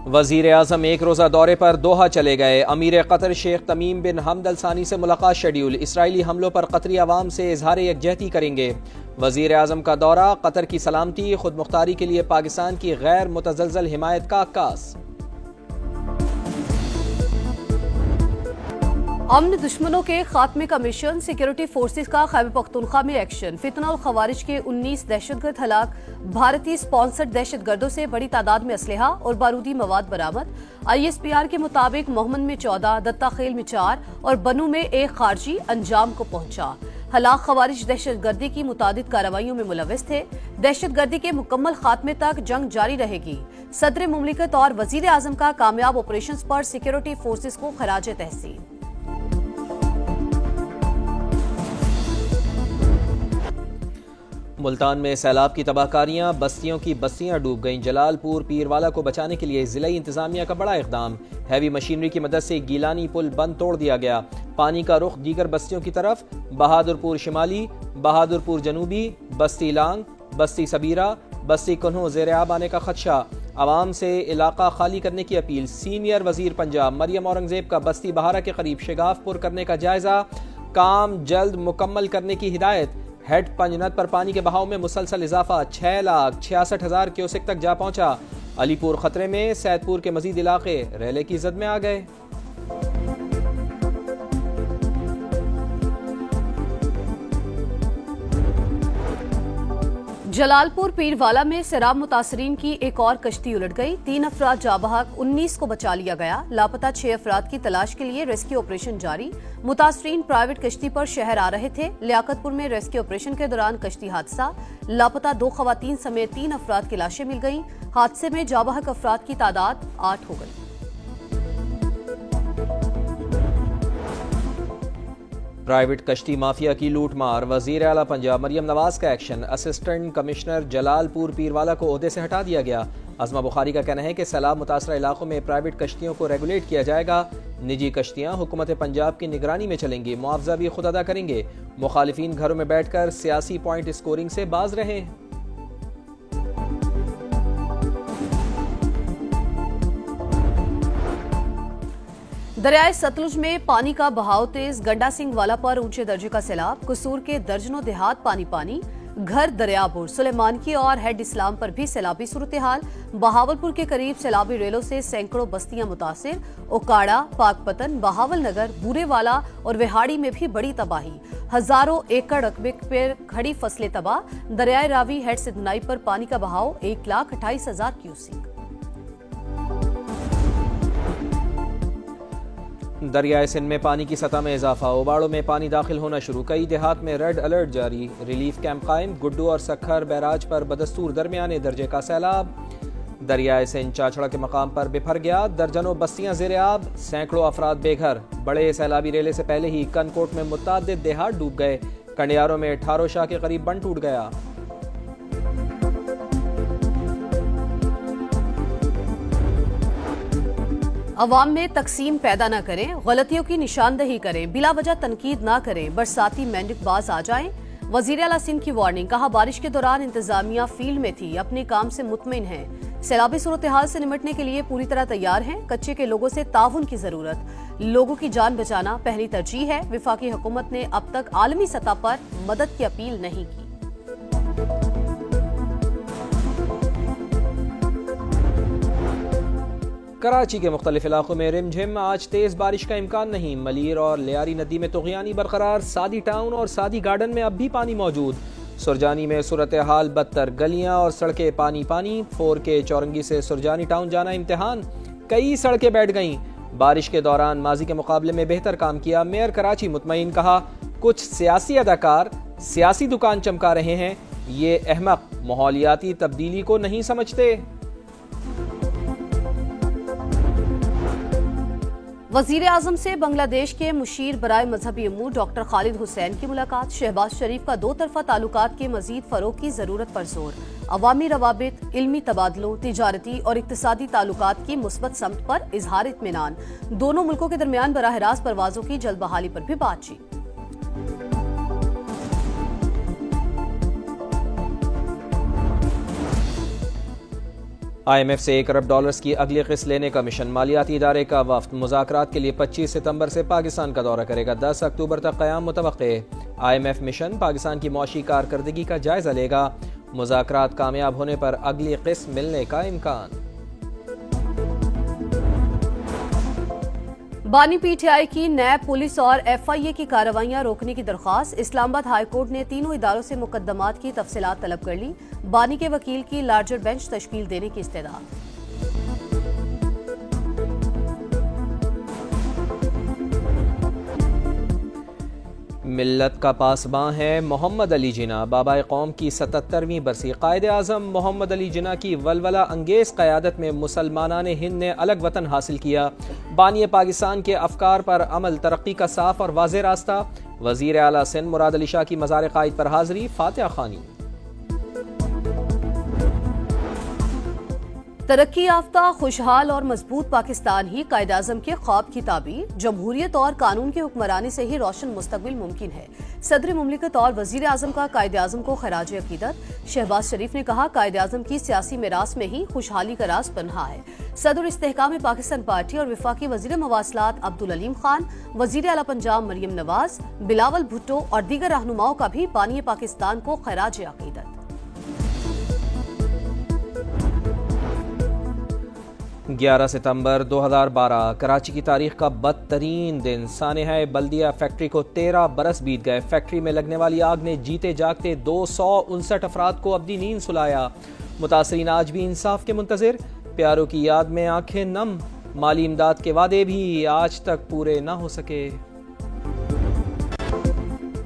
وزیر اعظم ایک روزہ دورے پر دوحہ چلے گئے۔ امیر قطر شیخ تمیم بن حمد الثانی سے ملاقات شیڈیول۔ اسرائیلی حملوں پر قطری عوام سے اظہار یکجہتی کریں گے۔ وزیر اعظم کا دورہ، قطر کی سلامتی، خود مختاری کے لیے پاکستان کی غیر متزلزل حمایت کا عکاس۔ امن دشمنوں کے خاتمے کا مشن، سیکورٹی فورسز کا خیبر پختونخوا میں ایکشن۔ فتنہ الخوارج کے 19 دہشت گرد ہلاک۔ بھارتی سپانسرڈ دہشت گردوں سے بڑی تعداد میں اسلحہ اور بارودی مواد برآمد۔ ISPR کے مطابق محمد میں 14، دتا خیل میں 4 اور بنو میں 1 خارجی انجام کو پہنچا۔ ہلاک خوارج دہشت گردی کی متعدد کارروائیوں میں ملوث تھے۔ دہشت گردی کے مکمل خاتمے تک جنگ جاری رہے گی۔ صدر مملکت اور وزیر اعظم کا کامیاب آپریشنز پر سیکورٹی فورسز کو خراج تحسین۔ ملتان میں سیلاب کی تباہ کاریاں، بستیوں کی بستیاں ڈوب گئیں۔ جلال پور پیروالا کو بچانے کے لیے ضلعی انتظامیہ کا بڑا اقدام۔ ہیوی مشینری کی مدد سے گیلانی پل بند توڑ دیا گیا۔ پانی کا رخ دیگر بستیوں کی طرف۔ بہادر پور شمالی، بہادر پور جنوبی، بستی لانگ، بستی سبیرہ، بستی کنہو زیر آب آنے کا خدشہ۔ عوام سے علاقہ خالی کرنے کی اپیل۔ سینئر وزیر پنجاب مریم اورنگزیب کا بستی بہارہ کے قریب شگاف پور کرنے کا جائزہ۔ کام جلد مکمل کرنے کی ہدایت۔ ہیڈ پنجنت پر پانی کے بہاؤ میں مسلسل اضافہ، 6,66,000 کیوسک تک جا پہنچا۔ علی پور خطرے میں، سید پور کے مزید علاقے ریلے کی زد میں آ گئے۔ جلال پور پیروالا میں سیلاب متاثرین کی ایک اور کشتی الٹ گئی۔ 3 افراد جاں بحق، 19 کو بچا لیا گیا۔ لاپتہ 6 افراد کی تلاش کے لیے ریسکیو آپریشن جاری۔ متاثرین پرائیویٹ کشتی پر شہر آ رہے تھے۔ لیاقت پور میں ریسکیو آپریشن کے دوران کشتی حادثہ، لاپتہ 2 خواتین سمیت 3 افراد کی لاشیں مل گئیں۔ حادثے میں جاں بحق افراد کی تعداد 8 ہو گئی۔ پرائیویٹ کشتی مافیا کی لوٹ مار، وزیر اعلیٰ پنجاب مریم نواز کا ایکشن۔ اسسٹنٹ کمشنر جلال پور پیروالا کو عہدے سے ہٹا دیا گیا۔ عظمہ بخاری کا کہنا ہے کہ سیلاب متاثرہ علاقوں میں پرائیویٹ کشتیوں کو ریگولیٹ کیا جائے گا۔ نجی کشتیاں حکومت پنجاب کی نگرانی میں چلیں گی، معاوضہ بھی خود ادا کریں گے۔ مخالفین گھروں میں بیٹھ کر سیاسی پوائنٹ اسکورنگ سے باز رہیں۔ دریائے ستلج میں پانی کا بہاؤ تیز، گنڈا سنگھ والا پر اونچے درجے کا سیلاب۔ قصور کے درجنوں دیہات پانی پانی، گھر دریا بور۔ سلیمان کی اور ہیڈ اسلام پر بھی سیلابی صورتحال۔ بہاولپور کے قریب سیلابی ریلوں سے سینکڑوں بستیاں متاثر۔ اوکاڑا، پاک پتن، بہاول نگر، بورے والا اور وہاڑی میں بھی بڑی تباہی۔ ہزاروں ایکڑ رقبے پر کھڑی فصلیں تباہ۔ دریائے راوی ہیڈ سے دنائی پر پانی کا بہاؤ 1,28,000 کیوسک۔ دریائے سندھ میں پانی کی سطح میں اضافہ، اوباڑوں میں پانی داخل ہونا شروع، کئی دیہات میں ریڈ الرٹ جاری۔ ریلیف کیمپ قائم، گڈو اور سکھر بیراج پر بدستور درمیانے درجے کا سیلاب۔ دریائے سندھ چاچڑا کے مقام پر بپھر گیا، درجنوں بستیاں زیر آب، سینکڑوں افراد بے گھر۔ بڑے سیلابی ریلے سے پہلے ہی کنکوٹ میں متعدد دیہات ڈوب گئے۔ کنڈیاروں میں ٹھارو شاہ کے قریب بند ٹوٹ گیا۔ عوام میں تقسیم پیدا نہ کریں، غلطیوں کی نشاندہی کریں، بلا وجہ تنقید نہ کریں، برساتی مینڈک باز آ جائیں۔ وزیر اعلیٰ سندھ کی وارننگ، کہا بارش کے دوران انتظامیہ فیلڈ میں تھی، اپنے کام سے مطمئن ہیں، سیلابی صورتحال سے نمٹنے کے لیے پوری طرح تیار ہیں، کچے کے لوگوں سے تعاون کی ضرورت، لوگوں کی جان بچانا پہلی ترجیح ہے۔ وفاقی حکومت نے اب تک عالمی سطح پر مدد کی اپیل نہیں کی۔ کراچی کے مختلف علاقوں میں رم جھم، آج تیز بارش کا امکان نہیں۔ ملیر اور لیاری ندی میں طغیانی برقرار، سادی ٹاؤن اور سادی گارڈن میں اب بھی پانی موجود۔ سرجانی میں صورتحال بدتر، گلیاں اور سڑکیں پانی پانی۔ 4 کے چورنگی سے سرجانی ٹاؤن جانا امتحان، کئی سڑکیں بیٹھ گئیں۔ بارش کے دوران ماضی کے مقابلے میں بہتر کام کیا، میئر کراچی مطمئن، کہا کچھ سیاسی اداکار سیاسی دکان چمکا رہے ہیں، یہ احمق ماحولیاتی تبدیلی کو نہیں سمجھتے۔ وزیر اعظم سے بنگلہ دیش کے مشیر برائے مذہبی امور ڈاکٹر خالد حسین کی ملاقات۔ شہباز شریف کا 2 طرفہ تعلقات کے مزید فروغ کی ضرورت پر زور۔ عوامی روابط، علمی تبادلوں، تجارتی اور اقتصادی تعلقات کی مثبت سمت پر اظہار اطمینان۔ دونوں ملکوں کے درمیان براہ راست پروازوں کی جلد بحالی پر بھی بات چیت۔ IMF سے $1 ارب کی اگلی قسط لینے کا مشن. مالیاتی ادارے کا وفد مذاکرات کے لیے 25 ستمبر سے پاکستان کا دورہ کرے گا. 10 اکتوبر تک قیام متوقع. IMF مشن پاکستان کی معاشی کارکردگی کا جائزہ لے گا. مذاکرات کامیاب ہونے پر اگلی قسط ملنے کا امکان. بانی PTI کی نیب پولیس اور FIA کی کارروائیاں روکنے کی درخواست. اسلام آباد ہائی کورٹ نے تینوں اداروں سے مقدمات کی تفصیلات طلب کر لی. بانی کے وکیل کی لارجر بینچ تشکیل دینے کی استدعا. ملت کا پاسباں ہے محمد علی جناح. بابائے قوم کی 77ویں برسی. قائد اعظم محمد علی جناح کی ولولہ انگیز قیادت میں مسلمانان ہند نے الگ وطن حاصل کیا. بانی پاکستان کے افکار پر عمل ترقی کا صاف اور واضح راستہ. وزیر اعلیٰ سندھ مراد علی شاہ کی مزار قائد پر حاضری. فاتحہ خوانی. ترقی یافتہ خوشحال اور مضبوط پاکستان ہی قائد اعظم کے خواب کی تعبیر. جمہوریت اور قانون کی حکمرانی سے ہی روشن مستقبل ممکن ہے. صدر مملکت اور وزیر اعظم کا قائد اعظم کو خراج عقیدت. شہباز شریف نے کہا قائد اعظم کی سیاسی میراث میں ہی خوشحالی کا راز پنہا ہے. صدر استحکام پاکستان پارٹی اور وفاقی وزیر مواصلات عبدالعلیم خان، وزیر اعلیٰ پنجاب مریم نواز، بلاول بھٹو اور دیگر رہنماؤں کا بھی بانی پاکستان کو خراج عقیدت. 11 ستمبر 2012 کراچی کی تاریخ کا بدترین دن. سانحہ بلدیہ فیکٹری کو 13 برس بیت گئے. فیکٹری میں لگنے والی آگ نے جیتے جاگتے 259 افراد کو ابدی نیند سلایا. متاثرین آج بھی انصاف کے منتظر. پیاروں کی یاد میں آنکھیں نم. مالی امداد کے وعدے بھی آج تک پورے نہ ہو سکے.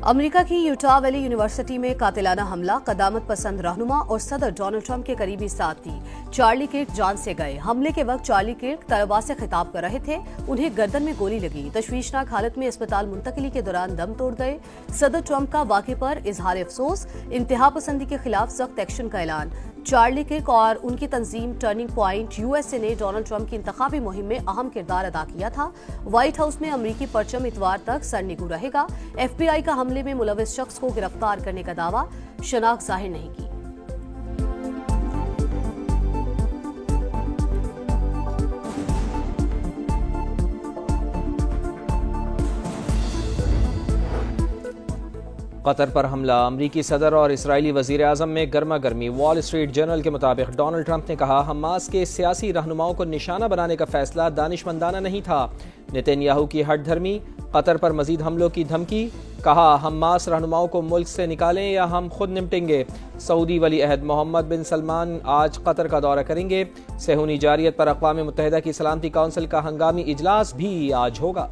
امریکہ کی یوٹا ویلی یونیورسٹی میں قاتلانہ حملہ. قدامت پسند رہنما اور صدر ڈونلڈ ٹرمپ کے قریبی ساتھی چارلی کرک جان سے گئے. حملے کے وقت چارلی کرک طلباء سے خطاب کر رہے تھے. انہیں گردن میں گولی لگی. تشویشناک حالت میں اسپتال منتقلی کے دوران دم توڑ گئے. صدر ٹرمپ کا واقعے پر اظہار افسوس. انتہا پسندی کے خلاف سخت ایکشن کا اعلان. چارلی کرک اور ان کی تنظیم ٹرننگ پوائنٹ USA نے ڈونلڈ ٹرمپ کی انتخابی مہم میں اہم کردار ادا کیا تھا. وائٹ ہاؤس میں امریکی پرچم اتوار تک سرنگو رہے گا. FBI کا حملے میں ملوث شخص کو گرفتار کرنے کا دعویٰ. شناخت ظاہر نہیں کی. قطر پر حملہ. امریکی صدر اور اسرائیلی وزیر اعظم میں گرما گرمی. وال اسٹریٹ جرنل کے مطابق ڈونلڈ ٹرمپ نے کہا حماس کے سیاسی رہنماؤں کو نشانہ بنانے کا فیصلہ دانشمندانہ نہیں تھا. نتن یاہو کی ہٹ دھرمی. قطر پر مزید حملوں کی دھمکی. کہا حماس رہنماؤں کو ملک سے نکالیں یا ہم خود نمٹیں گے. سعودی ولی عہد محمد بن سلمان آج قطر کا دورہ کریں گے. صہیونی جارحیت پر اقوام متحدہ کی سلامتی کونسل کا ہنگامی اجلاس بھی آج ہوگا.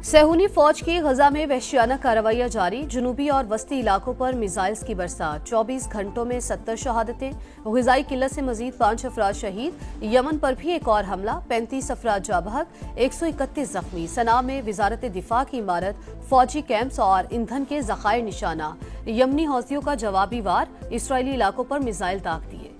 صہیونی فوج کی غزہ میں وحشیانہ کارروائیاں جاری. جنوبی اور وسطی علاقوں پر میزائلز کی برسات. 24 گھنٹوں میں 70 شہادتیں. غذائی قلت سے مزید 5 افراد شہید. یمن پر بھی ایک اور حملہ. 35 افراد جاں بحق، 131 زخمی. صنعاء میں وزارت دفاع کی عمارت، فوجی کیمپس اور ایندھن کے ذخائر نشانہ. یمنی حوثیوں کا جوابی وار. اسرائیلی علاقوں پر میزائل داغ دیے.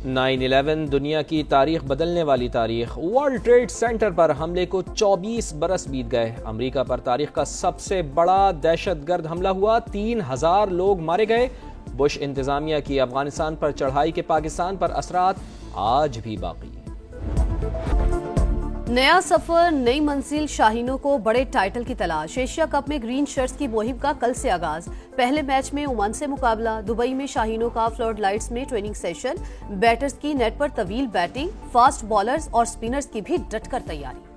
9/11 دنیا کی تاریخ بدلنے والی تاریخ. ورلڈ ٹریڈ سینٹر پر حملے کو 24 برس بیت گئے. امریکہ پر تاریخ کا سب سے بڑا دہشت گرد حملہ ہوا. 3000 لوگ مارے گئے. بش انتظامیہ کی افغانستان پر چڑھائی کے پاکستان پر اثرات آج بھی باقی. نیا سفر، نئی منزل. شاہینوں کو بڑے ٹائٹل کی تلاش. ایشیا کپ میں گرین شرٹس کی مہم کا کل سے آغاز. پہلے میچ میں عمان سے مقابلہ. دبئی میں شاہینوں کا فلڈ لائٹس میں ٹریننگ سیشن. بیٹرز کی نیٹ پر طویل بیٹنگ. فاسٹ بالرز اور سپنرز کی بھی ڈٹ کر تیاری.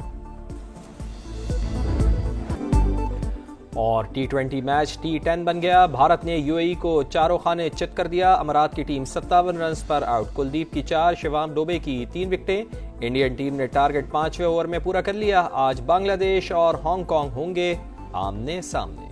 اور T20 میچ T10 بن گیا. بھارت نے UAE کو 4 خانے چت کر دیا. امارات کی ٹیم 57 رنز پر آؤٹ. کلدیپ کی 4، شیوام ڈوبے کی 3 وکٹیں. انڈین ٹیم نے ٹارگٹ 5ویں اوور میں پورا کر لیا. آج بنگلہ دیش اور ہانگ کانگ ہوں گے آمنے سامنے.